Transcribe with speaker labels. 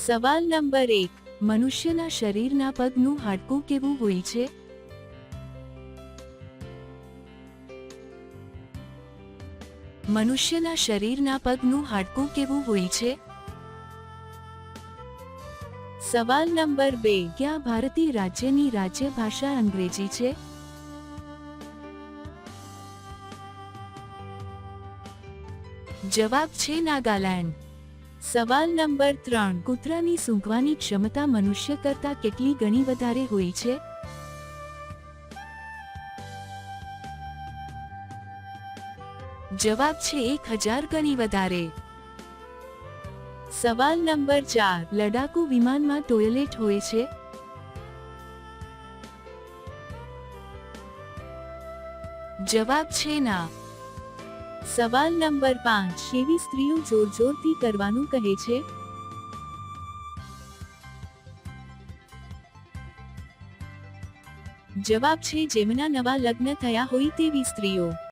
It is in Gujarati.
Speaker 1: સવાલ નંબર 1, મનુષ્યના શરીરના પગનું હાડકું કેવું હોય છે? મનુષ્યના શરીરના પગનું હાડકું કેવું હોય છે? સવાલ નંબર 2, કયા ભારતીય રાજ્યની રાજ્ય ભાષા અંગ્રેજી છે? જવાબ છે નાગાલેન્ડ. સવાલ નંબર 3, કૂતરાની સૂંઘવાની ક્ષમતા મનુષ્ય કરતાં કેટલી ગણી વધારે હોય છે? જવાબ છે 1000 ગણી વધારે. સવાલ નંબર 4, લડાકુ વિમાનમાં ટોયલેટ હોય છે? જવાબ છે ના. સવાલ નંબર 5, કેવી સ્ત્રીઓ જોરજોરથી કરવાનું કહે છે? જવાબ છે જેમના નવા લગ્ન થયા હોય તેવી સ્ત્રીઓ.